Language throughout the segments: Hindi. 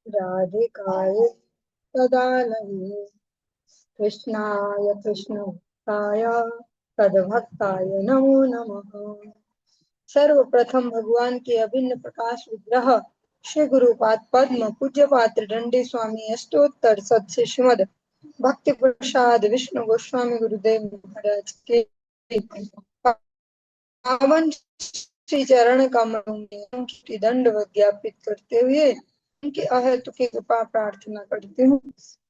राधिकाय तदालये कृष्णाय कृष्णभक्ताय तद्भक्ताय नमो नमः। सर्वप्रथम भगवान के अभिन्न प्रकाश विग्रह श्री गुरुपाद पद्म पूज्य पात्र दंडी स्वामी अष्टोत्तर सत श्रीमद भक्ति प्रसाद विष्णु गोस्वामी गुरुदेव महाराज के पावन श्री चरण कमलों में उनकी दंड ज्ञापित करते हुए उनकी अहेतु की कृपा प्रार्थना करती हूँ।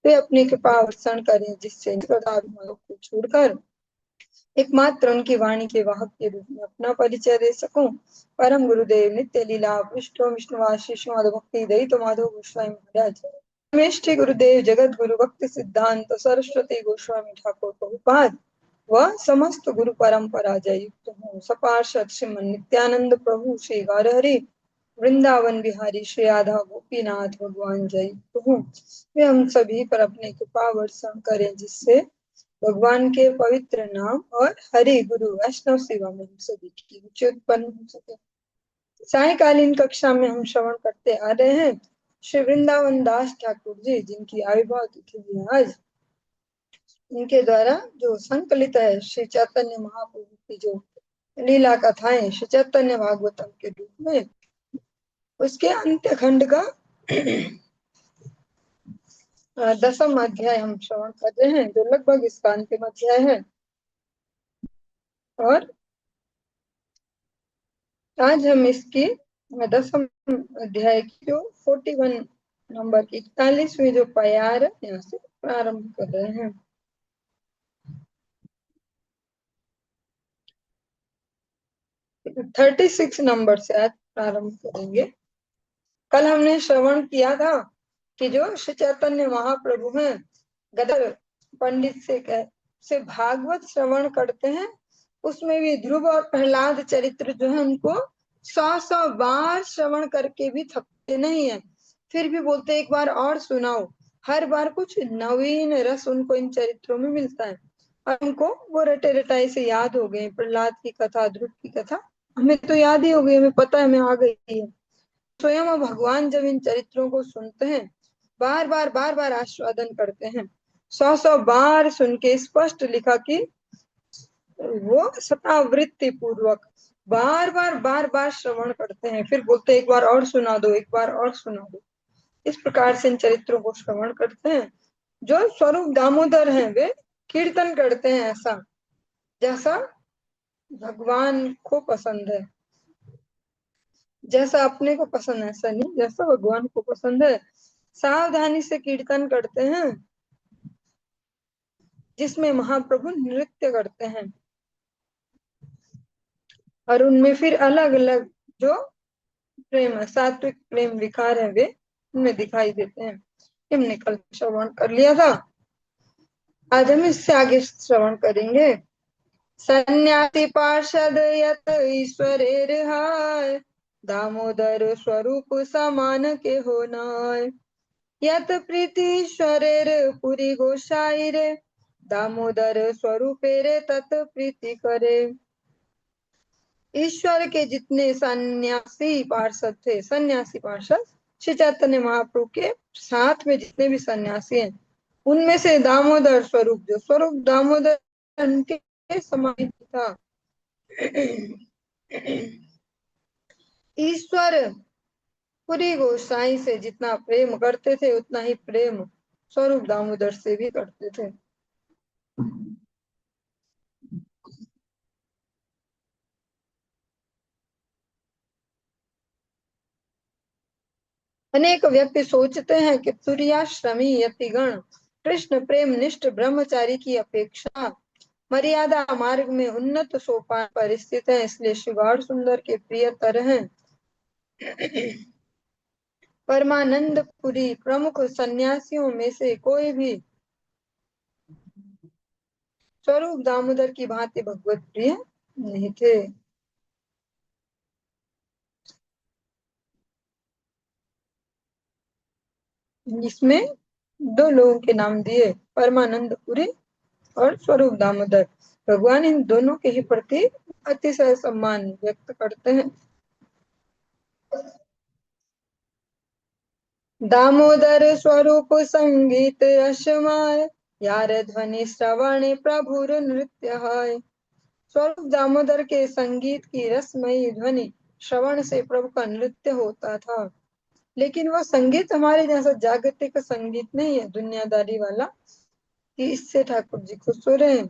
वे अपनी कृपा वर्षण करें जिससे को छोड़कर एकमात्र उनकी वाणी के वाहक के रूप में अपना परिचय दे सकूं। परम गुरुदेव नित्य लीला पृष्ठो विष्णुवासी श्रीमद भक्ति दयित माधव गोस्वामी महाराज श्री गुरुदेव जगत गुरु भक्ति सिद्धांत सरस्वती गोस्वामी ठाकुर प्रभुपाद व समस्त गुरु परंपरा जय युक्त हूँ। सपार्षद श्रीमन नित्यानंद प्रभु श्री गौरहरि वृंदावन बिहारी श्री राधा गोपीनाथ भगवान जय युक्त हूँ। वे हम सभी पर अपने कृपा वर्षण करें जिससे भगवान के पवित्र नाम और हरि गुरु वैष्णव सेवा में हम सभी की रुचि उत्पन्न हो सके। सायकालीन कक्षा में हम श्रवण करते आ रहे हैं श्री वृंदावन दास ठाकुर जी जिनकी आविर्भाव तिथि है आज। इनके द्वारा जो संकलित है श्री चैतन्य महाप्रभु की जो लीला कथाएं श्री चैतन्य भागवतम के रूप में, उसके अंत्य खंड का 10वां अध्याय हम श्रवण कर रहे हैं जो लगभग इसका अंतिम अध्याय है। और आज हम इसकी 10वें अध्याय की जो 41 नंबर 41वीं जो प्यार यहाँ से प्रारंभ कर रहे हैं। 36 नंबर से आज प्रारंभ करेंगे। कल हमने श्रवण किया था कि जो श्री चैतन्य महाप्रभु हैं गदर पंडित से भागवत श्रवण करते हैं, उसमें भी ध्रुव और प्रहलाद चरित्र जो है उनको 100 बार श्रवण करके भी थकते नहीं है, फिर भी बोलते एक बार और सुनाओ। हर बार कुछ नवीन रस उनको इन चरित्रों में मिलता है और उनको वो रटे रटाई से याद हो गए। प्रहलाद की कथा, ध्रुव की कथा हमें तो याद ही हो गई, हमें पता है, हमें आ गई है। स्वयं भगवान जब इन चरित्रों को सुनते हैं बार बार आस्वादन करते हैं। 100 बार सुन के स्पष्ट लिखा कि वो शतावृत्ति पूर्वक बार बार श्रवण करते हैं, फिर बोलते एक बार और सुना दो, एक बार और सुना दो। इस प्रकार से इन चरित्रों को श्रवण करते हैं। जो स्वरूप दामोदर हैं वे कीर्तन करते हैं ऐसा जैसा भगवान को पसंद है, जैसा अपने को पसंद है ऐसा नहीं, जैसा भगवान को पसंद है। सावधानी से कीर्तन करते हैं जिसमें महाप्रभु नृत्य करते हैं और उनमें फिर अलग अलग जो प्रेम है, सात्विक प्रेम विकार है, वे उनमें दिखाई देते हैं। हमने कल श्रवण कर लिया था, आज हम इससे आगे श्रवण करेंगे। सन्यासी पार्षद यत ईश्वरेर हाय, दामोदर स्वरूप समान के हो नाय। यत प्रीतिश्वरेर पुरी गोसाई रे, दामोदर स्वरूपे रे तत् प्रीति करे। ईश्वर के जितने सन्यासी पार्षद थे, सन्यासी पार्षद श्री चैतन्य महाप्रभु के साथ में जितने भी सन्यासी हैं, उनमें से दामोदर स्वरूप, जो स्वरूप दामोदर के समान था। ईश्वर पूरी गोसाई से जितना प्रेम करते थे उतना ही प्रेम स्वरूप दामोदर से भी करते थे। अनेक व्यक्ति सोचते हैं कि तुर्याश्रमी यतिगण कृष्ण प्रेम निष्ठ ब्रह्मचारी की अपेक्षा मर्यादा मार्ग में उन्नत सोपान पर स्थित है, इसलिए शिवाड़ सुंदर के प्रियतर हैं। परमानंदपुरी प्रमुख सन्यासियों में से कोई भी स्वरूप दामोदर की भांति भगवत प्रिय नहीं थे। इसमें 2 लोगों के नाम दिए, परमानंदपुरी और स्वरूप दामोदर। भगवान इन दोनों के ही प्रति अतिशय सम्मान व्यक्त करते हैं। दामोदर स्वरूप संगीत रसमाय, यार ध्वनि श्रवण प्रभुर नृत्य है। स्वरूप दामोदर के संगीत की रसमयी ध्वनि श्रवण से प्रभु का नृत्य होता था। लेकिन वो संगीत हमारे जैसा जागतिक संगीत नहीं है, दुनियादारी वाला, कि इससे ठाकुर जी खुश हो रहे हैं।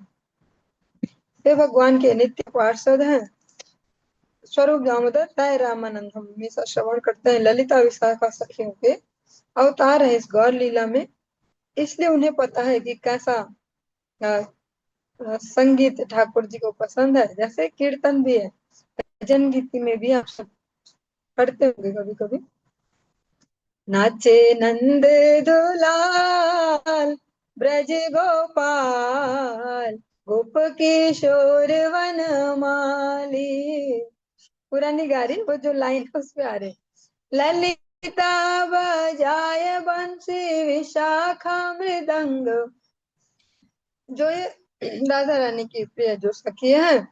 वे भगवान के नित्य पार्षद हैं। स्वरूप दामोदर ताय रामानंद हम हमेशा श्रवण करते हैं। ललिता विशाखा सखियों के अवतार है इस गौर लीला में, इसलिए उन्हें पता है कि कैसा संगीत ठाकुर जी को पसंद है। जैसे कीर्तन भी है, भजन गीति में भी आप सब पढ़ते होंगे कभी कभी। नाचे नंद दुलाल ब्रज गोपाल, गोप किशोर वन माली। पुरानी गा रही, वो जो लाइन उस पे आ रहे, ललिता बजाय बंसी विशाखा मृदंग। जो ये राधा रानी की प्रिय जो सखी है,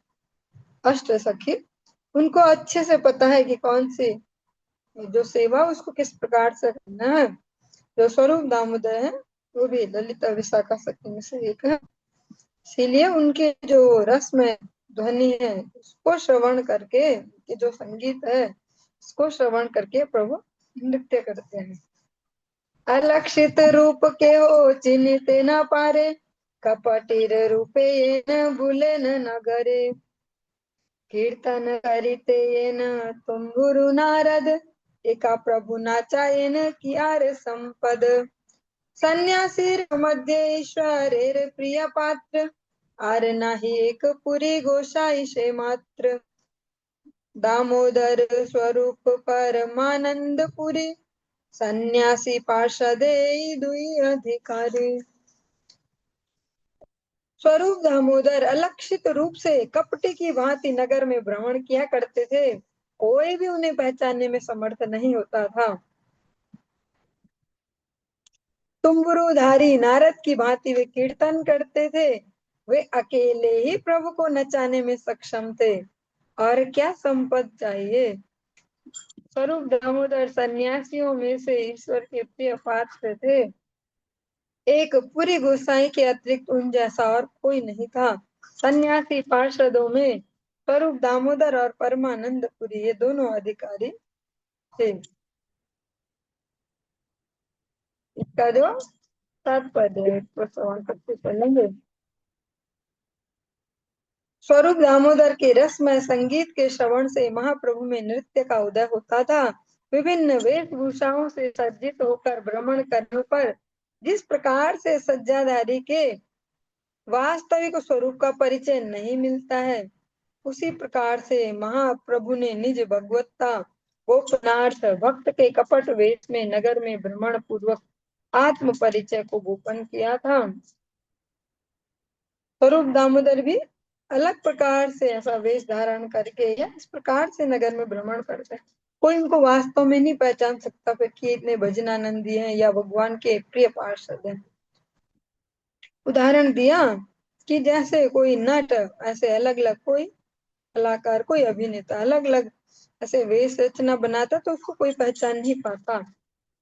अष्ट सखी, उनको अच्छे से पता है कि कौन सी जो सेवा उसको किस प्रकार से करना है। जो स्वरूप दामोदर है वो भी ललिता विशाखा सखी में से एक है। इसीलिए उनके जो रसमय ध्वनि है उसको श्रवण करके, कि जो संगीत है उसको श्रवण करके प्रभु नृत्य करते हैं। अलक्षित रूप के हो चिन्हित न पारे, कपटीर रूपे येन भूले न नगरे। कीर्तन करिते येन तुम्बुरु नारद, एका प्रभु नाचायन कियार संपद। सन्यासीर मध्य ईश्वरेर प्रिय पात्र, आर नाही एक पुरी गोसाईशे मात्र। दामोदर स्वरूप परमानंद पुरी, सन्यासी पार्षदे दुई अधिकारी। स्वरूप दामोदर अलक्षित रूप से कपटी की भांति नगर में भ्रमण किया करते थे। कोई भी उन्हें पहचानने में समर्थ नहीं होता था। तुम्बुरुधारी नारद की भांति वे कीर्तन करते थे। वे अकेले ही प्रभु को नचाने में सक्षम थे, और क्या संपद चाहिए। स्वरूप दामोदर सन्यासियों में से ईश्वर के प्रिय पात्र थे। एक पूरी गोसाई के अतिरिक्त उन जैसा और कोई नहीं था। सन्यासी पार्षदों में स्वरूप दामोदर और परमानंद पुरी ये दोनों अधिकारी थे। इसका जो तात्पर्य है इसको श्रवण करते चलेंगे। स्वरूप दामोदर के रसमय संगीत के श्रवण से महाप्रभु में नृत्य का उदय होता था। विभिन्न वेशभूषाओं से सज्जित होकर भ्रमण करने पर जिस प्रकार से सज्जाधारी के वास्तविक स्वरूप का परिचय नहीं मिलता है, उसी प्रकार से महाप्रभु ने निज भगवत्ता गोपनार्थ भक्त के कपट वेश में नगर में भ्रमण पूर्वक आत्म परिचय को गोपन किया था। स्वरूप दामोदर भी अलग प्रकार से ऐसा वेश धारण करके या इस प्रकार से नगर में भ्रमण करते हैं। कोई उनको वास्तव में नहीं पहचान सकता फिर कि इतने भजनानंदी हैं या भगवान के प्रिय पार्षद हैं। उदाहरण दिया कि जैसे कोई नट ऐसे अलग अलग, कोई कलाकार, कोई अभिनेता अलग अलग ऐसे वेश रचना बनाता तो उसको कोई पहचान नहीं पाता।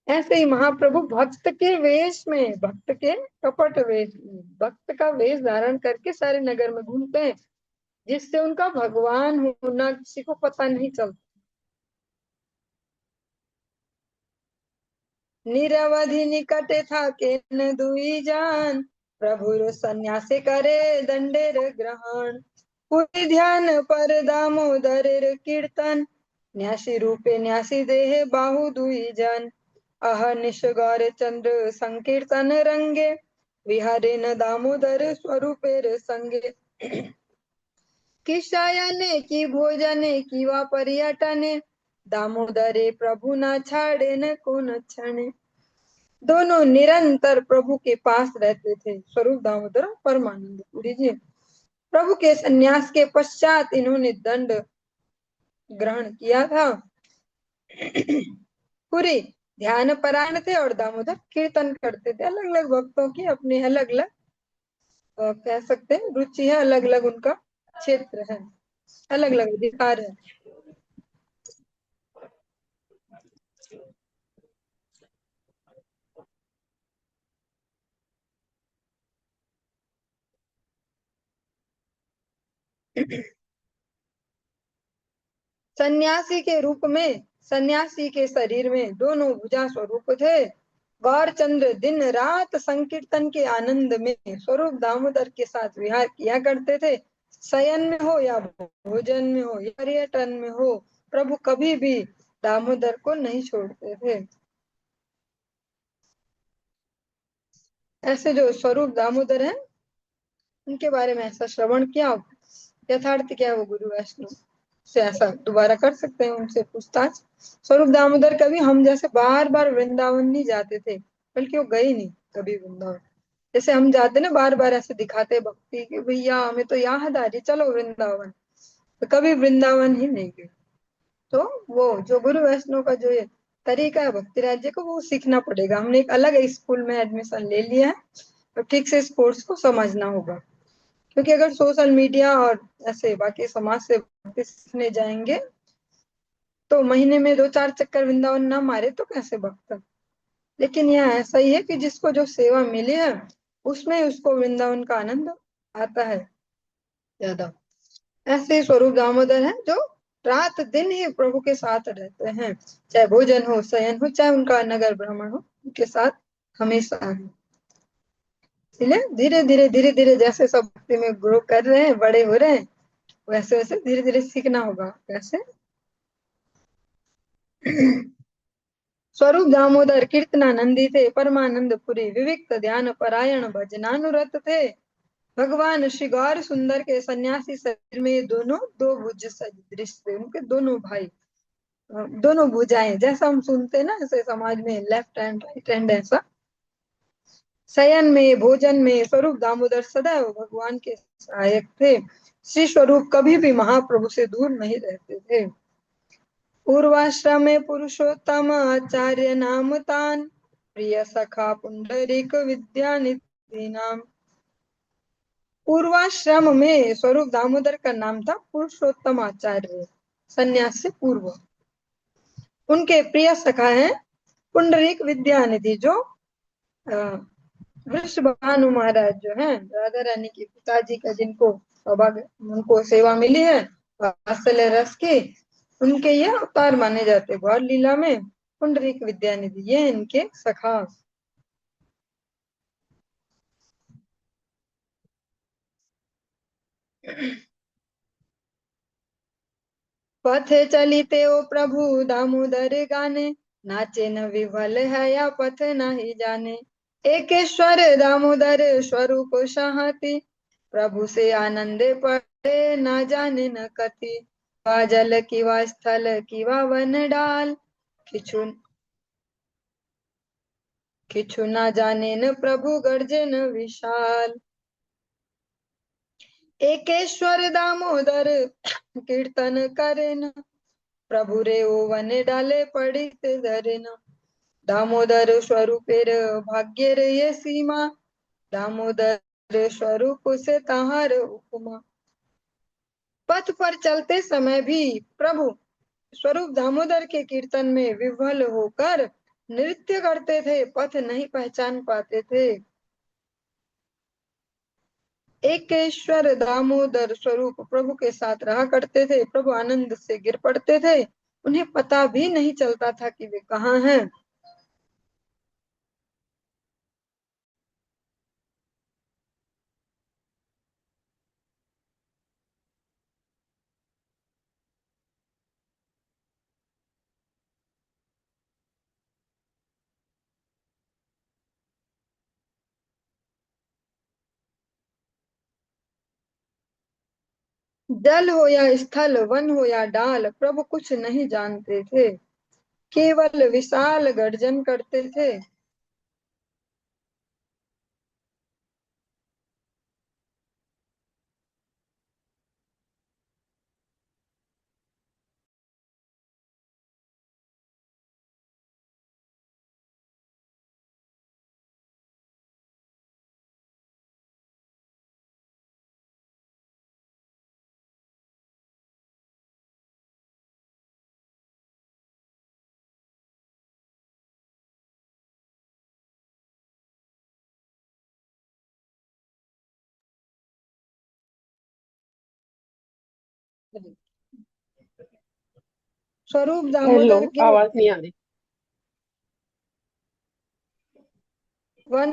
ऐसे ही महाप्रभु भक्त के वेश में, भक्त के कपट वेश में, भक्त का वेश धारण करके सारे नगर में घूमते हैं, जिससे उनका भगवान होना किसी को पता नहीं चलता। निरवधि निकटे था के न दुई जान, प्रभु सन्यास करे दंडेर ग्रहण। पूरी ध्यान पर दामोदर कीर्तन, न्यासी रूपे न्यासी देह बाहु दुई जन। अहर्निश गौर चंद्र संकीर्तन रंगे, विहारे न दामोदर स्वरूपेर संगे। कि शयने की भोजने की वा पर्यटने, दामोदरे प्रभु न छाड़े न कोन क्षणे। दोनों निरंतर प्रभु के पास रहते थे, स्वरूप दामोदर और परमानंद पुरी जी। प्रभु के संन्यास के पश्चात इन्होंने दंड ग्रहण किया था। पुरी ध्यान परायण थे और दामोदर कीर्तन करते थे। अलग अलग भक्तों की अपनी अलग अलग कह सकते हैं रुचि है, अलग अलग उनका क्षेत्र है, अलग अलग अधिकार है। सन्यासी के रूप में, सन्यासी के शरीर में दोनों भुजा स्वरूप थे। गौरचंद्र दिन रात संकीर्तन के आनंद में स्वरूप दामोदर के साथ विहार किया करते थे। शयन में हो या भोजन में हो या पर्यटन में हो, प्रभु कभी भी दामोदर को नहीं छोड़ते थे। ऐसे जो स्वरूप दामोदर हैं, उनके बारे में ऐसा श्रवण किया, यथार्थ क्या है वो गुरु वैष्णव से ऐसा दोबारा कर सकते हैं, उनसे पूछताछ। स्वरूप दामोदर कभी हम जैसे बार बार वृंदावन नहीं जाते थे, बल्कि वो गए नहीं कभी वृंदावन। जैसे हम जाते ना बार बार ऐसे दिखाते भक्ति कि भैया हमें तो याद आ रही, चलो वृंदावन, तो कभी वृंदावन ही नहीं गए। तो वो जो गुरु वैष्णव का जो ये तरीका है भक्ति राज्य को, वो सीखना पड़ेगा। हमने एक अलग स्कूल में एडमिशन ले लिया है, तो ठीक से इस कोर्स को समझना होगा। क्योंकि अगर सोशल मीडिया और ऐसे बाकी समाज से भक्ति सीखने जाएंगे, तो महीने में 2-4 चक्कर वृंदावन ना मारे तो कैसे भक्त। लेकिन यह ऐसा ही है कि जिसको जो सेवा मिली है, उसमें उसको वृंदावन का आनंद आता है ज्यादा। ऐसे स्वरूप दामोदर है जो रात दिन ही प्रभु के साथ रहते हैं, चाहे भोजन हो शयन हो चाहे उनका नगर भ्रमण हो, उनके साथ हमेशा है। इसलिए धीरे धीरे जैसे सब भक्ति में ग्रो कर रहे हैं, बड़े हो रहे हैं, वैसे वैसे धीरे धीरे सीखना होगा कैसे। स्वरूप दामोदर कीर्तनानंदी थे, परमानंद पुरी विविक्त ध्यान परायण भजनानुरत थे। भगवान श्री गौर सुंदर के सन्यासी शरीर में ये दोनों दो भुज सदृश थे, उनके दोनों भाई, दोनों भुजाएं, जैसा हम सुनते हैं ना ऐसे समाज में लेफ्ट हैंड राइट हैंड ऐसा। शयन में भोजन में स्वरूप दामोदर सदैव भगवान के सहायक थे। श्री स्वरूप कभी भी महाप्रभु से दूर नहीं रहते थे। पूर्वाश्रम में पुरुषोत्तम आचार्य नाम तान, प्रिय सखा पुंडरीक विद्यानिधि नाम। पूर्वाश्रम में स्वरूप दामोदर का नाम था पुरुषोत्तम आचार्य, संन्यास से पूर्व। उनके प्रिय सखा हैं पुंडरीक विद्यानिधि, जो वृषभानु महाराज जो हैं, राधा रानी के पिताजी का, जिनको सौभाग्य उनको सेवा मिली है वात्सल्य रस की, उनके ये अवतार माने जाते गौर लीला में। पुंडरीक विद्यानिधि ये इनके सखा। पथ चलिते ओ प्रभु दामोदर गाने, नाचे न विभल है या पथ नहीं जाने। एकेश्वर दामोदर स्वरूप सहति, प्रभु से आनंदे पड़े ना जाने न कति। वा जल की वा स्थल की वा वन डाल, किछु किछु ना जाने न प्रभु गर्जे न विशाल। एकेश्वर दामोदर कीर्तन करेन, प्रभु रे ओ वन डाले पड़ित धरेन। दामोदर स्वरूपेर भाग्येर ये सीमा, दामोदर स्वरूप से तहार उपमा। पथ पर चलते समय भी प्रभु स्वरूप दामोदर के कीर्तन में विह्वल होकर नृत्य करते थे, पथ नहीं पहचान पाते थे। एकेश्वर दामोदर स्वरूप प्रभु के साथ रहा करते थे, प्रभु आनंद से गिर पड़ते थे, उन्हें पता भी नहीं चलता था कि वे कहाँ हैं। जल हो या स्थल, वन हो या डाल, प्रभु कुछ नहीं जानते थे, केवल विशाल गर्जन करते थे। स्वरूप हेलो, दामोदर के आवाज नहीं आ रही। वन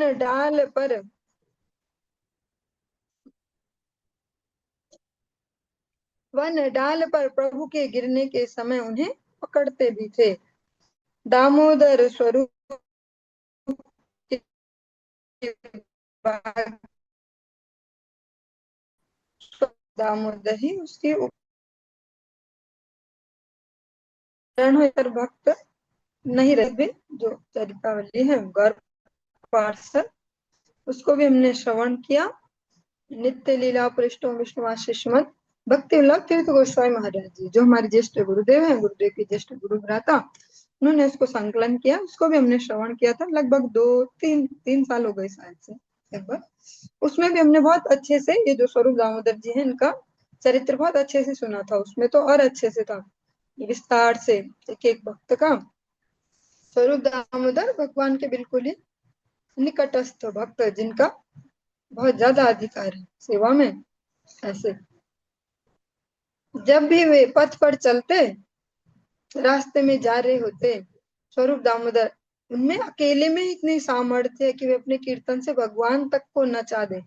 डाल पर प्रभु के गिरने के समय उन्हें पकड़ते भी थे। दामोदर स्वरूप के बाद दामोदर ही उसकी उपकरण भक्त नहीं रहे। जो चरितावली है गौर पार्षद, उसको भी हमने श्रवण किया। नित्य लीला पृष्ठों विष्णुवाशिष्मत भक्ति वल्लभ तीर्थ गोस्वामी महाराज जी, जो हमारे ज्येष्ठ गुरुदेव हैं, गुरुदेव के ज्येष्ठ गुरु भ्राता, उन्होंने उसको संकलन किया। उसको भी हमने श्रवण किया था, लगभग 2-3 साल हो गए शायद से लगभग। उसमें भी हमने बहुत अच्छे से ये जो स्वरूप दामोदर जी हैं, इनका चरित्र बहुत अच्छे से सुना था। उसमें तो और अच्छे से था, विस्तार से एक एक भक्त का। स्वरूप दामोदर भगवान के बिल्कुल ही निकटस्थ भक्त, जिनका बहुत ज्यादा अधिकार है सेवा में। ऐसे जब भी वे पथ पर चलते, रास्ते में जा रहे होते, स्वरूप दामोदर उनमें अकेले में इतनी सामर्थ्य है कि वे अपने कीर्तन से भगवान तक को नचा दे।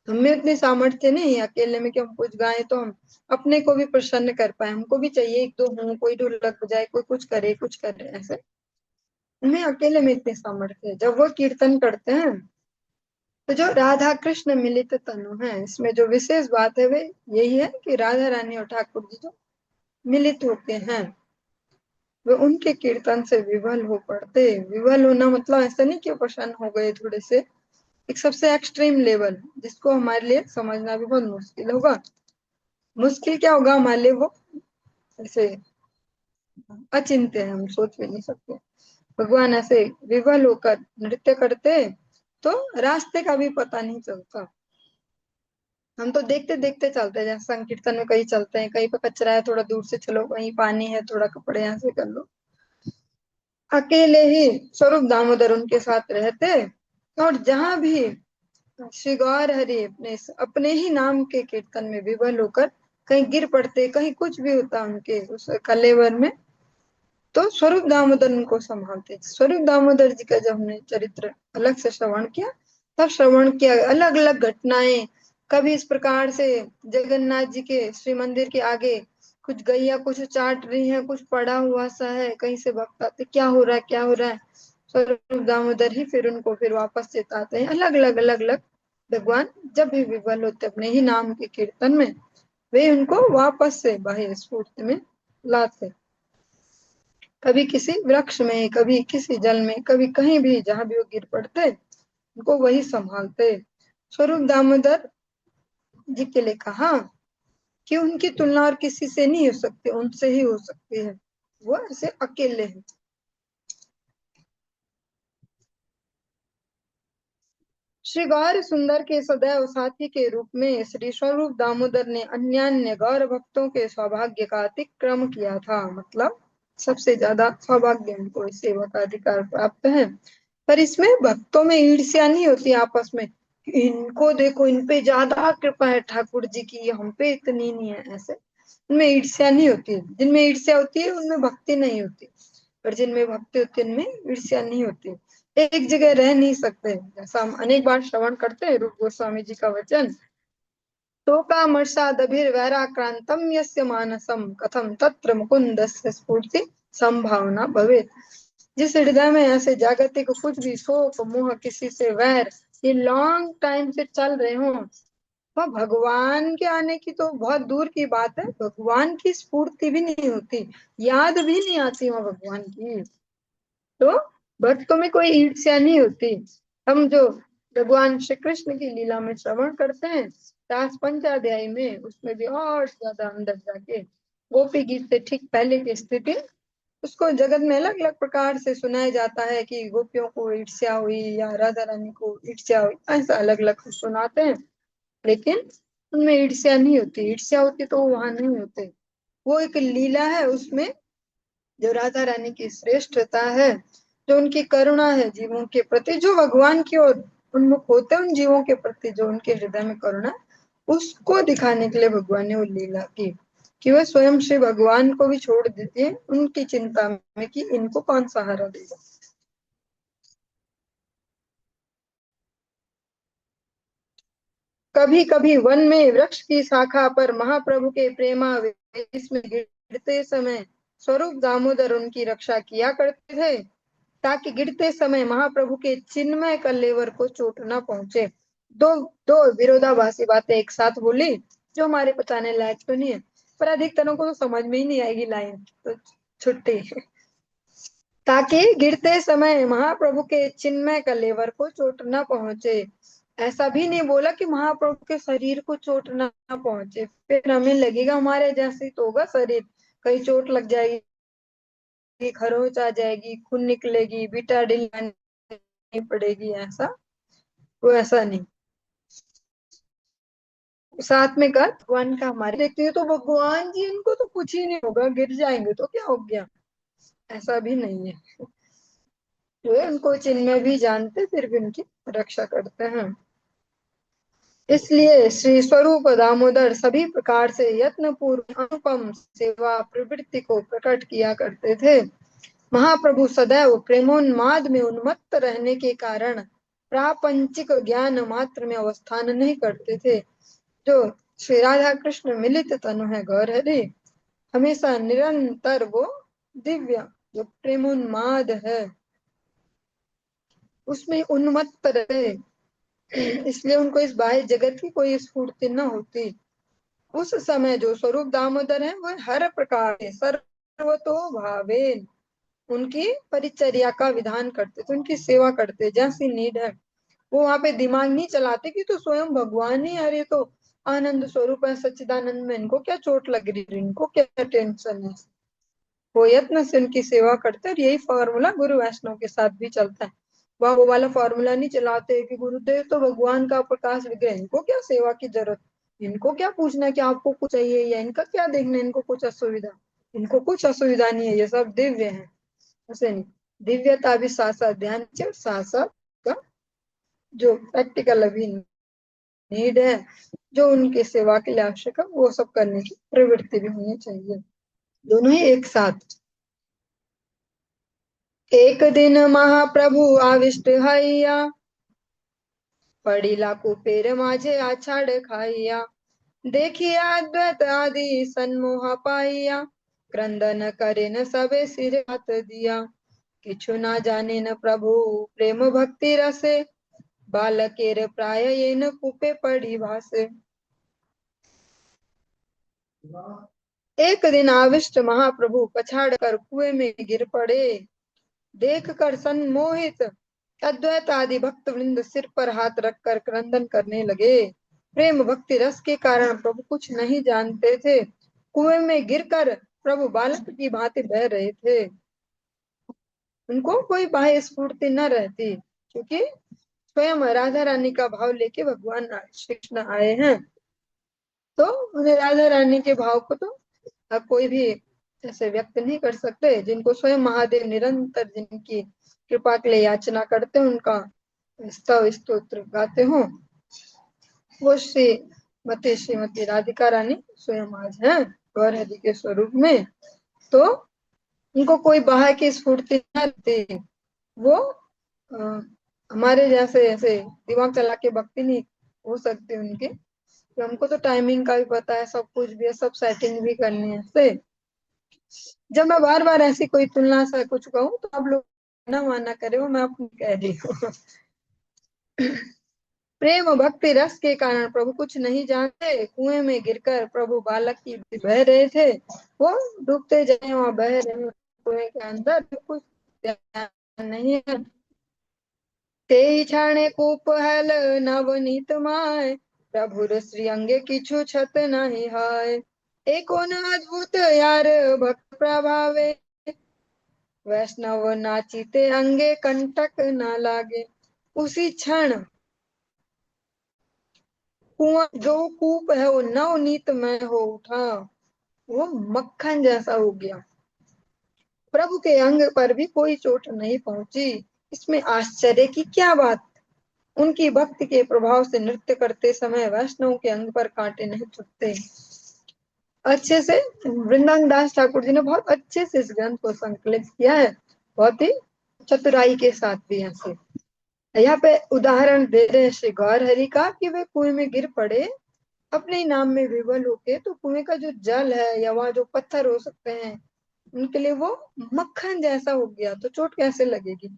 हमें इतनी सामर्थ्य नहीं है अकेले में कि हम कुछ गाएं तो हम अपने को भी प्रसन्न कर पाए। हमको भी चाहिए एक दो हूँ, कोई ढोलक बजाए, कोई कुछ करे ऐसे। उनमें अकेले में इतनी सामर्थ्य है। जब वो कीर्तन करते हैं तो जो राधा कृष्ण मिलित तनु है, इसमें जो विशेष बात है वे यही है कि राधा रानी और ठाकुर जी जो मिलित होते हैं, वे उनके कीर्तन से विवल हो पड़ते। विवल होना मतलब ऐसा नहीं कि प्रसन्न हो गए थोड़े से, एक सबसे एक्सट्रीम लेवल, जिसको हमारे लिए समझना भी बहुत मुश्किल होगा। मुश्किल क्या होगा हमारे लिए, वो ऐसे अचिंत्य है, हम सोच भी नहीं सकते। भगवान ऐसे विवल होकर नृत्य करते तो रास्ते का भी पता नहीं चलता। हम तो देखते देखते चलते हैं, जैसे संकीर्तन में कहीं चलते हैं, कहीं पे कचरा है थोड़ा दूर से चलो, कहीं पानी है थोड़ा कपड़े यहाँ से कर लो। अकेले ही स्वरूप दामोदर उनके साथ रहते, और जहां भी श्री गौर हरि अपने अपने ही नाम के कीर्तन में विवल होकर कहीं गिर पड़ते, कहीं कुछ भी होता उनके उस कलेवर में, तो स्वरूप दामोदर उनको संभालते। स्वरूप दामोदर जी का जब हमने चरित्र अलग से श्रवण किया, तब श्रवण किया अलग अलग घटनाएं। कभी इस प्रकार से जगन्नाथ जी के श्री मंदिर के आगे कुछ गैया कुछ चाट रही है, कुछ पड़ा हुआ सा है, कहीं से भक्त आते, क्या हो रहा है क्या हो रहा है। स्वरूप दामोदर ही फिर उनको फिर वापस चेताते हैं। अलग अलग भगवान जब भी विवल होते अपने ही नाम के कीर्तन में, वे उनको वापस से बाह्य स्फूर्ति में लाते। कभी किसी वृक्ष में, कभी किसी जल में, कभी कहीं भी, जहां भी वो गिर पड़ते उनको वही संभालते। स्वरूप दामोदर जी के लिए कहा कि उनकी तुलना और किसी से नहीं हो सकती, उनसे ही हो सकती है। वो ऐसे अकेले हैं। श्री गौर सुंदर के सदैव साथी के रूप में श्री स्वरूप दामोदर ने अन्यान्य गौर भक्तों के सौभाग्य का अतिक्रम किया था। मतलब सबसे ज्यादा सौभाग्य उनको इस सेवा का अधिकार प्राप्त है। पर इसमें भक्तों में ईर्ष्या नहीं होती आपस में, इनको देखो इन पे ज्यादा कृपा है ठाकुर जी की, हम पे इतनी नहीं है, ऐसे उनमें ईर्ष्या नहीं होती। जिनमें ईर्ष्या होती है उनमें भक्ति नहीं होती, पर जिनमें भक्ति होती है उनमें ईर्ष्या नहीं होती। एक जगह रह नहीं सकते। जैसा हम अनेक बार श्रवण करते हैं रूप गोस्वामी जी का वचन, शोकामर्षादभिर्वैराक्रांतम यस्य मानसम कथम तत्र मुकुंदस्य स्फूर्ति संभावना भवेत्। जिस हृदय में ऐसे जागतिक कुछ भी शोक मोह, किसी से वैर, ये लॉन्ग टाइम से चल रहे हो, वह भगवान के आने की तो बहुत दूर की बात है, भगवान की स्फूर्ति भी नहीं होती, याद भी नहीं आती वह भगवान की। तो भक्तों में कोई ईर्ष्या नहीं होती। हम जो भगवान श्री कृष्ण की लीला में श्रवण करते हैं दास पंचाध्याय में, उसमें भी और ज्यादा अंदर जाके गोपी गीत से ठीक पहले की स्थिति, उसको जगत में अलग अलग प्रकार से सुनाया जाता है कि गोपियों को ईर्ष्या हुई या राधा रानी को ईर्ष्या हुई, ऐसा अलग अलग सुनाते हैं। लेकिन उनमें ईर्ष्या नहीं होती, ईर्ष्या होती तो वहां नहीं होते। वो एक लीला है, उसमें जो राधा रानी की श्रेष्ठता है, जो उनकी करुणा है जीवों के प्रति, जो भगवान की ओर उन्मुख होते हैं उन जीवों के प्रति, जो उनके हृदय में करुणा, उसको दिखाने के लिए भगवान ने वो लीला की। कि वह स्वयं श्री भगवान को भी छोड़ देती है उनकी चिंता में कि इनको कौन सहारा देगा। कभी कभी वन में वृक्ष की शाखा पर महाप्रभु के प्रेमावेश में गिरते समय स्वरूप दामोदर उनकी रक्षा किया करते थे, ताकि गिरते समय महाप्रभु के चिन्मय कलेवर को चोट न पहुंचे। दो दो विरोधाभासी बातें एक साथ बोली, जो हमारे बताने लायक तो नहीं है, पर अधिकतरों को तो समझ में ही नहीं आएगी लाइन, तो छुट्टी। ताकि गिरते समय महाप्रभु के चिन्मय कलेवर को चोट न पहुंचे। ऐसा भी नहीं बोला कि महाप्रभु के शरीर को चोट न पहुंचे, फिर हमें लगेगा हमारे जैसे तो होगा शरीर, कहीं चोट लग जाएगी, खरोच आ जाएगी, खून निकलेगी, बीटाडिन लानी पड़ेगी, ऐसा वो ऐसा नहीं। साथ में कर भगवान का हमारे देखते हैं तो भगवान जी इनको तो कुछ ही नहीं होगा, गिर जाएंगे तो क्या हो गया, ऐसा भी नहीं है। वे उनको चिन्ह में भी जानते फिर भी उनकी रक्षा करते हैं। इसलिए श्री स्वरूप दामोदर सभी प्रकार से यत्न पूर्व अनुपम सेवा प्रवृत्ति को प्रकट किया करते थे। महाप्रभु सदैव प्रेमोन्माद में उन्मत्त रहने के कारण प्रापंचिक ज्ञान मात्र में अवस्थान नहीं करते थे। जो श्री राधा कृष्ण मिलित तनु है गौर हरि, हमेशा निरंतर वो दिव्य जो प्रेमोन्माद है उसमें उन्मत्त रहे, इसलिए उनको इस बाह्य जगत की कोई स्फूर्ति न होती। उस समय जो स्वरूप दामोदर है वह हर प्रकार से सर्वतो भावेन उनकी परिचर्या का विधान करते थे, उनकी सेवा करते जैसी नीड है। वो वहां पे दिमाग नहीं चलाते कि तो स्वयं भगवान ही, अरे तो आनंद स्वरूप है सच्चिदानंद में, इनको क्या चोट लग रही है, इनको क्या टेंशन है। वो यत्न से उनकी सेवा करते, और यही फॉर्मूला गुरु वैष्णव के साथ भी चलता है। वह वो वाला फॉर्मूला नहीं चलाते कि गुरुदेव तो भगवान का प्रकाश विग्रह, इनको क्या सेवा की जरूरत, इनको क्या पूछना कि आपको कुछ चाहिए, या इनका क्या देखना, इनको कुछ असुविधा, इनको कुछ असुविधा नहीं है, ये सब दिव्य है। ऐसे नहीं, दिव्यता भी साथ साथ ध्यान से, साथ साथ का जो प्रैक्टिकल अभी नीड है, जो उनकी सेवा के लिए आवश्यक है, वो सब करने की प्रवृत्ति भी होनी चाहिए, दोनों ही एक साथ। एक दिन महाप्रभु आविष्ट हैया, पड़ीला कुपेर माझे आछाड़ खाइया, देखिया अद्वैत आदि सन्मोह पाइया, क्रंदन करे न सबे सिर हाथ दिया, किछु ना जाने न प्रभु प्रेम भक्ति रसे, बालकेर प्राय ये न कूपे पड़ी भासे। एक दिन आविष्ट महाप्रभु पछाड़ कर कुएं में गिर पड़े, देख कर सम्मोहित अद्वैत आदि भक्त वृंद सिर पर हाथ रखकर क्रंदन करने लगे। प्रेम भक्ति रस के कारण प्रभु कुछ नहीं जानते थे, कुएं में गिरकर प्रभु बालक की भांति बह रहे थे, उनको कोई बाह्य स्फूर्ति न रहती, क्योंकि स्वयं राधा रानी का भाव लेके भगवान श्री कृष्ण आए हैं, तो उन्हें राधा रानी के भाव को तो अब कोई भी ऐसे व्यक्त नहीं कर सकते, जिनको स्वयं महादेव निरंतर जिनकी कृपा के लिए याचना करते हैं, उनका स्तव स्तोत्र गाते हो, वो श्रीमती राधिका रानी स्वयं आज है गौर हरि के स्वरूप में। तो उनको कोई बाहर की स्फूर्ति न रहती, वो हमारे जैसे ऐसे दिमाग चला के भक्ति नहीं हो सकती उनकी, तो हमको तो टाइमिंग का भी पता है, सब कुछ भी है, सब सेटिंग भी करनी है से। जब मैं बार बार ऐसी कोई तुलना से कुछ कहूँ तो आप लोग ना माना करे, वो मैं अपनी कह रही हूँ। प्रेम भक्ति रस के कारण प्रभु कुछ नहीं जानते, कुएं में गिरकर प्रभु बालक की बह रहे थे, वो डूबते जाए वहां बह रहे हैं कुएं के अंदर, कुछ ध्यान नहीं है। ते छाणे कूप हेल नवनीत माय, प्रभुर श्री अंगे किछु छत नहीं हाय, एको न अद्भुत यार भक्त प्रभावे, वैष्णव नाचिते अंगे कंटक न लागे। उसी क्षण कुआं जो कूप है वो नवनीत में हो उठा, वो मक्खन जैसा हो गया, प्रभु के अंग पर भी कोई चोट नहीं पहुंची। इसमें आश्चर्य की क्या बात, उनकी भक्ति के प्रभाव से नृत्य करते समय वैष्णव के अंग पर कांटे नहीं चुभते। अच्छे से वृंदावन दास ठाकुर जी ने बहुत अच्छे से इस ग्रंथ को संकलित किया है, बहुत ही चतुराई के साथ भी ऐसे। यहाँ पे उदाहरण दे रहे हैं श्री गौर हरि का कि वे कुएं में गिर पड़े अपने ही नाम में विवल होके, तो कुएं का जो जल है या वहाँ जो पत्थर हो सकते हैं उनके लिए वो मक्खन जैसा हो गया, तो चोट कैसे लगेगी।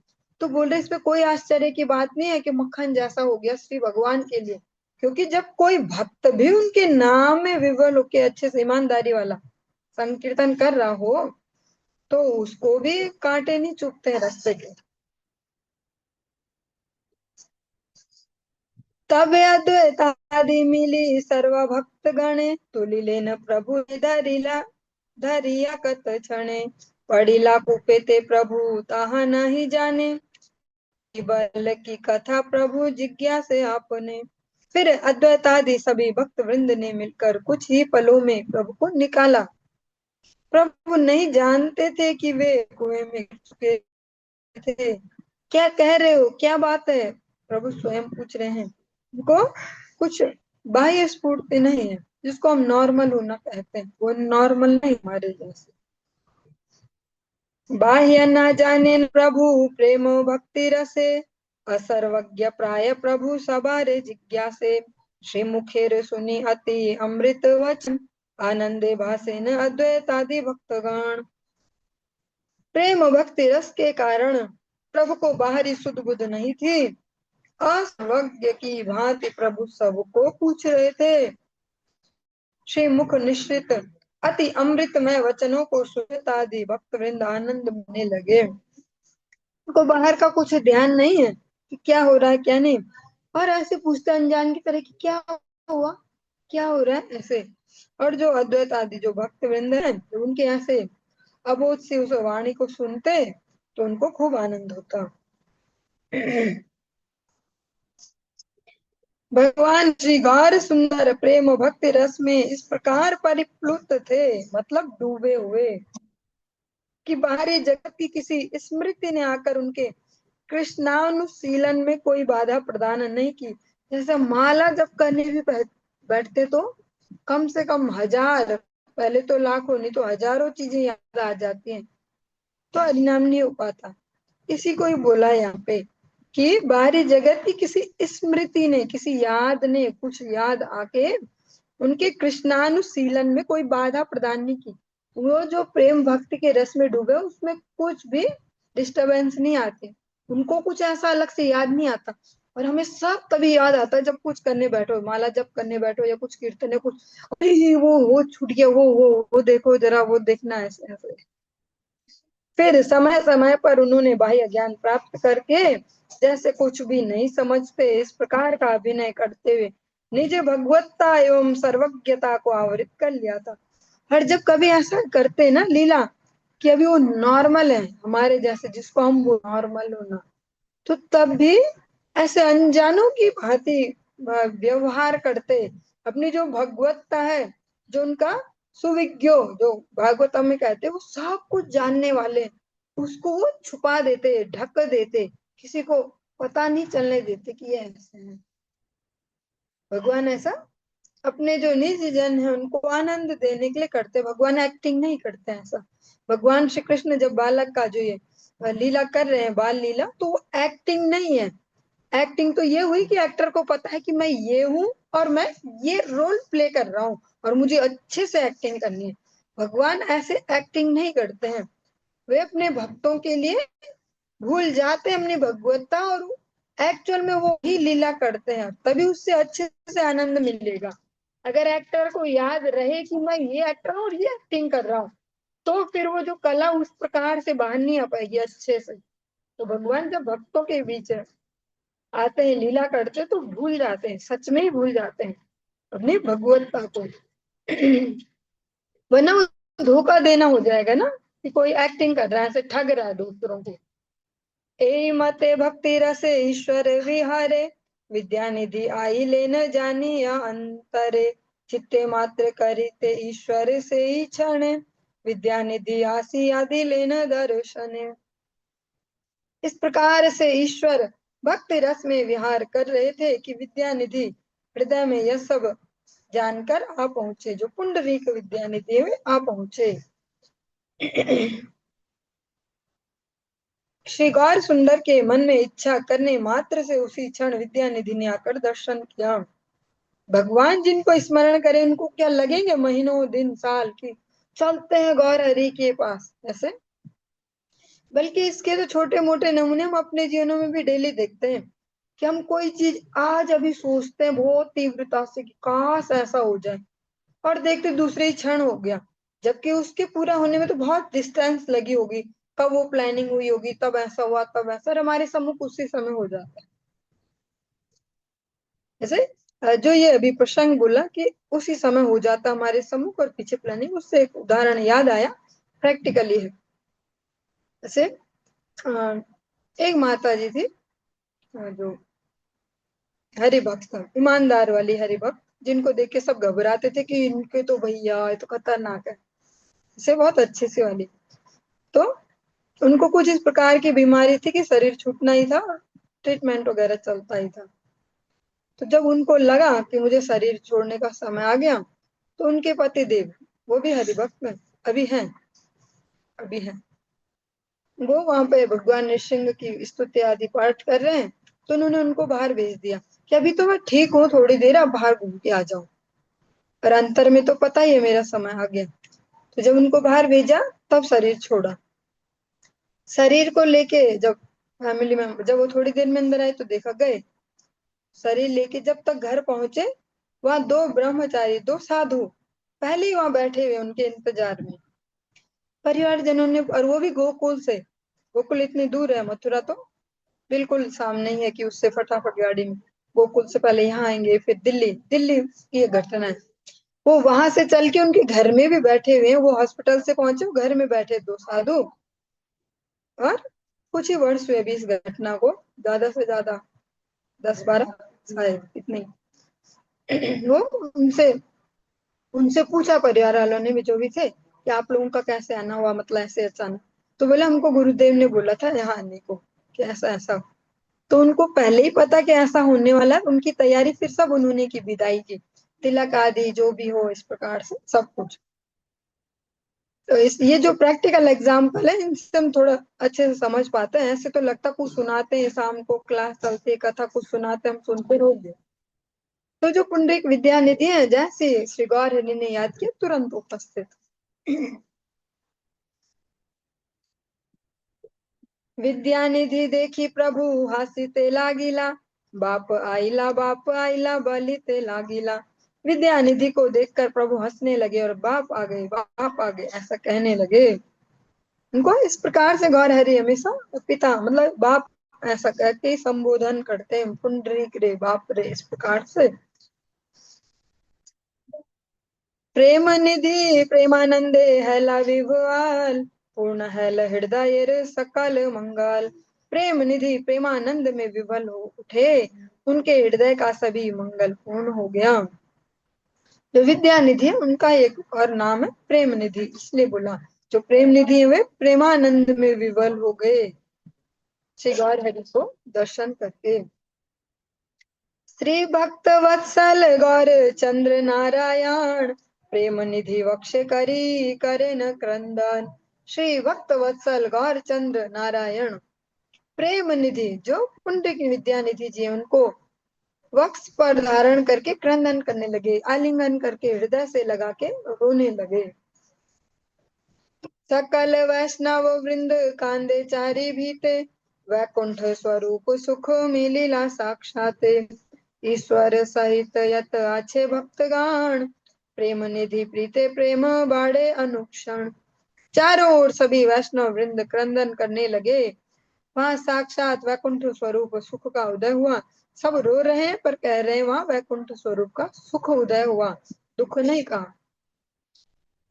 तो बोल रहे इसमें कोई आश्चर्य की बात नहीं है कि मक्खन जैसा हो गया श्री भगवान के लिए, क्योंकि जब कोई भक्त भी उनके नाम में विवल होके अच्छे से ईमानदारी वाला संकीर्तन कर रहा हो, तो उसको भी कांटे नहीं चुभते हैं रास्ते के। तब अद्वैत आदि मिली सर्व भक्त गणे, तुलिले न प्रभु धरिला धरिया कत क्षणे, पड़िला कुपे ते प्रभु ताहा नहीं जाने, बल की कथा प्रभु जिज्ञासे आपने। फिर अद्वैत आदि सभी भक्त वृंद ने मिलकर कुछ ही पलों में प्रभु को निकाला। प्रभु नहीं जानते थे कि वे कुएं में गिर चुके थे। क्या कह रहे हो, क्या बात है, प्रभु स्वयं पूछ रहे हैं। उनको कुछ बाह्य स्फूर्ति नहीं है, जिसको हम नॉर्मल होना कहते हैं, वो नॉर्मल नहीं हमारे जैसे। बाह्य न जाने प्रभु प्रेम भक्ति रसे, असर्वज्ञ प्राय प्रभु सबारे जिज्ञासे, श्री मुखेर सुनी अति अमृत वचन, आनंदे भासे न अद्वैत आदि भक्तगण। प्रेम भक्ति रस के कारण प्रभु को बाहरी सुध बुध नहीं थी, असर्वज्ञ की भांति प्रभु सबको पूछ रहे थे। श्री मुख निश्रित अति अमृतमय वचनों को सुनता आदि भक्त वृंद आनंद मानने लगे। उनको बाहर का कुछ ध्यान नहीं है कि क्या हो रहा है क्या नहीं, और ऐसे पूछते अनजान की तरह कि क्या हुआ, क्या हो रहा है ऐसे। और जो अद्वैत आदि जो भक्त वृंद है, तो उनके ऐसे अबोध से उस वाणी को सुनते तो उनको खूब आनंद होता। भगवान श्री गौर सुंदर प्रेम भक्ति रस में इस प्रकार परिप्लुत थे, मतलब डूबे हुए, कि बाहरी जगत की किसी स्मृति ने आकर उनके कृष्णानुशीलन में कोई बाधा प्रदान नहीं की। जैसे माला जब करने भी बैठते तो कम से कम हजार, पहले तो लाखों नहीं तो हजारों चीजें याद आ जाती हैं, तो हरिनाम नहीं हो पाता। इसी को ही बोला यहाँ पे कि बाहरी जगत की किसी स्मृति ने, किसी याद ने कुछ याद आके उनके कृष्णानुशीलन में कोई बाधा प्रदान नहीं की। वो जो प्रेम भक्ति के रस में डूबे उसमें कुछ भी डिस्टरबेंस नहीं आती, उनको कुछ ऐसा अलग से याद नहीं आता। और हमें सब तभी याद आता है जब कुछ करने बैठो, माला जब करने बैठो या कुछ कीर्तन है कुछ, अरे वो छूट गया, वो देखो जरा, वो देखना है ऐसे ऐसे। फिर समय समय पर उन्होंने बाह्य ज्ञान प्राप्त करके जैसे कुछ भी नहीं समझते इस प्रकार का अभिनय करते हुए निज भगवत्ता एवं सर्वज्ञता को आवृत कर लिया था। और जब कभी ऐसा करते ना लीला कि अभी वो नॉर्मल है हमारे जैसे, जिसको हम वो नॉर्मल होना, तो तब भी ऐसे अनजानों की भांति व्यवहार करते, अपनी जो भगवत्ता है, जो उनका सुविज्ञो, जो भागवतम में कहते हैं वो सब कुछ जानने वाले, उसको वो छुपा देते, ढक देते, किसी को पता नहीं चलने देते कि ये ऐसे है। भगवान ऐसा अपने जो निज जन है उनको आनंद देने के लिए करते, भगवान एक्टिंग नहीं करते ऐसा। भगवान श्री कृष्ण जब बालक का जो ये लीला कर रहे हैं, बाल लीला, तो वो एक्टिंग नहीं है। एक्टिंग तो ये हुई कि एक्टर को पता है कि मैं ये हूं और मैं ये रोल प्ले कर रहा हूँ और मुझे अच्छे से एक्टिंग करनी है। भगवान ऐसे एक्टिंग नहीं करते हैं, वे अपने भक्तों के लिए भूल जाते हैं अपनी भगवत्ता, और एक्चुअल में वो ही लीला करते हैं, तभी उससे अच्छे से आनंद मिलेगा। अगर एक्टर को याद रहे कि मैं ये एक्टर हूँ और ये एक्टिंग कर रहा हूँ, तो फिर वो जो कला उस प्रकार से बाहर नहीं आ पाएगी अच्छे से। तो भगवान जब भक्तों के बीच आते हैं लीला करते तो भूल जाते हैं, सच में ही भूल जाते हैं अपनी भगवत्ता को। वरना वो धोखा देना हो जाएगा ना, कि कोई एक्टिंग कर रहा है, ऐसे ठग रहा है दूसरों को। ए मते भक्ति रसे ईश्वर विहारे, विद्या निधि आई ले न जानी या अंतरे, चित्ते मात्र करिते ईश्वर से ही क्षण, विद्या निधि आसी आदि लेन दर्शन। इस प्रकार से ईश्वर भक्ति रस में विहार कर रहे थे कि विद्या निधि हृदय में यह सब जानकर आ पहुंचे, जो पुंडरीक विद्यानिधि है वे आ पहुंचे। श्री गौर सुंदर के मन में इच्छा करने मात्र से उसी क्षण विद्यानिधि ने आकर दर्शन किया। भगवान जिनको स्मरण करे उनको क्या लगेंगे महीनों दिन साल की चलते हैं गौर हरि के पास ऐसे, बल्कि इसके तो छोटे मोटे नमूने हम अपने जीवनों में भी डेली देखते हैं कि हम कोई चीज आज अभी सोचते हैं बहुत तीव्रता से कि काश ऐसा हो जाए, और देखते दूसरे ही क्षण हो गया, जबकि उसके पूरा होने में तो बहुत डिस्टेंस लगी होगी, कब वो प्लानिंग हुई होगी तब ऐसा हुआ तब ऐसा, और हमारे सम्मुख उसी समय हो जाता है। जैसे जो ये अभी प्रसंग बोला कि उसी समय हो जाता हमारे सम्मुख और पीछे प्लानिंग, उससे एक उदाहरण याद आया, प्रैक्टिकली है। जैसे एक माता जी थी जो हरिभक्त था, ईमानदार वाली हरिभक्त, जिनको देख के सब घबराते थे कि इनके तो भैया ये तो खतरनाक है, इसे बहुत अच्छे से वाली। तो उनको कुछ इस प्रकार की बीमारी थी कि शरीर छूटना ही था, ट्रीटमेंट वगैरह चलता ही था। तो जब उनको लगा कि मुझे शरीर छोड़ने का समय आ गया, तो उनके पति देव, वो भी हरिभक्त में अभी हैं, अभी हैं, वो वहां पे भगवान नृसिंह की स्तुति आदि पाठ कर रहे हैं। तो उन्होंने उनको बाहर भेज दिया कि अभी तो मैं ठीक हूँ, थोड़ी देर आप बाहर घूम के आ जाओ, पर अंतर में तो पता ही है मेरा समय आ गया। तो जब उनको बाहर भेजा तब शरीर छोड़ा। शरीर को लेके जब फैमिली मेंबर, जब वो थोड़ी देर में अंदर आए तो देखा गए, शरीर लेके जब तक घर पहुंचे, वहां दो ब्रह्मचारी, दो साधु पहले ही वहां बैठे हुए उनके इंतजार में, परिवारजनों ने, और वो भी गोकुल से। गोकुल इतनी दूर है, मथुरा तो बिल्कुल सामने ही है कि उससे फटाफट गाड़ी में, गोकुल से पहले यहाँ आएंगे फिर दिल्ली, दिल्ली की ये घटना है। वो वहां से चल के उनके घर में भी बैठे हुए हैं, वो हॉस्पिटल से पहुंचे, वो घर में बैठे दो साधु, और कुछ ही वर्ष हुए अभी इस घटना को, ज्यादा से ज्यादा 10-12 शायद इतने। वो उनसे उनसे पूछा परिवार वालों ने भी, जो भी थे, कि आप लोगों का कैसे आना हुआ, मतलब ऐसे अचानक। तो बोला हमको गुरुदेव ने बोला था यहाँ आने को कि ऐसा ऐसा। तो उनको पहले ही पता कि ऐसा होने वाला है, उनकी तैयारी फिर सब उन्होंने की, विदाई की, तिलक आदि जो भी हो, इस प्रकार से सब कुछ। तो इस ये जो प्रैक्टिकल एग्जाम्पल है, इनसे हम थोड़ा अच्छे से समझ पाते हैं। ऐसे तो लगता कुछ सुनाते हैं, शाम को क्लास चलती है, कथा कुछ सुनाते हैं, हम सुनते रहोगे। तो जो पुंडरीक विद्यानिधि है, जैसे श्री गौर हरि ने याद किया, तुरंत उपस्थित। विद्यानिधि देखी प्रभु हासिते लागिला, बाप आइला बलिते लागिला। विद्यानिधि को देखकर प्रभु हंसने लगे और बाप आ गए ऐसा कहने लगे। उनको इस प्रकार से गौर हरि हमेशा पिता मतलब बाप ऐसा कहते ही संबोधन करते हैं, पुंडरीक रे बाप रे, इस प्रकार से। प्रेम निधि प्रेमानंदे हैला विभुआल, पूर्ण हैल हृदय रे सकल मंगल। प्रेम निधि प्रेमानंद में विभल हो उठे, उनके हृदय का सभी मंगल पूर्ण हो गया। जो विद्या निधि है उनका एक और नाम है प्रेम निधि, इसलिए बोला जो प्रेम निधि है वे प्रेमानंद में विवल हो गए श्री गौर हरि को दर्शन करके। श्री भक्त वत्सल गौर चंद्र नारायण, प्रेम निधि वक्ष करी करे न क्रंदन। श्री भक्त वत्सल गौर चंद्र नारायण प्रेम निधि, जो पुण्य की विद्या निधि जी उनको वक्ष पर धारण करके क्रंदन करने लगे, आलिंगन करके हृदय से लगा के रोने लगे। सकल वैष्णव वृंद कांदे चारी भीते, वैकुंठ स्वरूप सुख मिलिला साक्षाते। ईश्वर सहित यत आछे भक्तगान, प्रेम निधि प्रीते प्रेम बाड़े अनुक्षण। चारों ओर सभी वैष्णव वृंद क्रंदन करने लगे, वहां साक्षात वैकुंठ स्वरूप सुख का उदय हुआ। सब रो रहे हैं पर कह रहे हैं वहां वैकुंठ स्वरूप का सुख उदय हुआ, दुख नहीं कहा।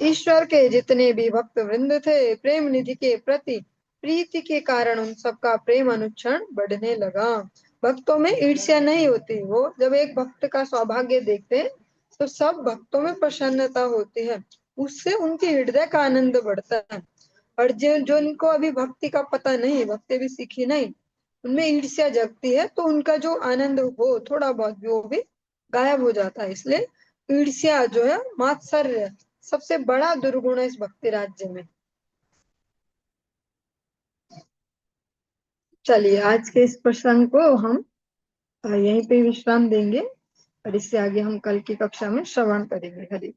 ईश्वर के जितने भी भक्त वृंद थे, प्रेम निधि के प्रति प्रीति के कारण उन सबका प्रेम अनुक्षण बढ़ने लगा। भक्तों में ईर्ष्या नहीं होती, वो जब एक भक्त का सौभाग्य देखते हैं तो सब भक्तों में प्रसन्नता होती है, उससे उनके हृदय का आनंद बढ़ता है। और जो जो इनको अभी भक्ति का पता नहीं, भक्ति भी सीखी नहीं, उनमें ईर्ष्या जगती है, तो उनका जो आनंद हो थोड़ा बहुत भी वो भी गायब हो जाता है। इसलिए ईर्ष्या जो है, मात्सर्य सबसे बड़ा दुर्गुण है इस भक्ति राज्य में। चलिए आज के इस प्रसंग को हम यहीं पे विश्राम देंगे और इससे आगे हम कल की कक्षा में श्रवण करेंगे। हरि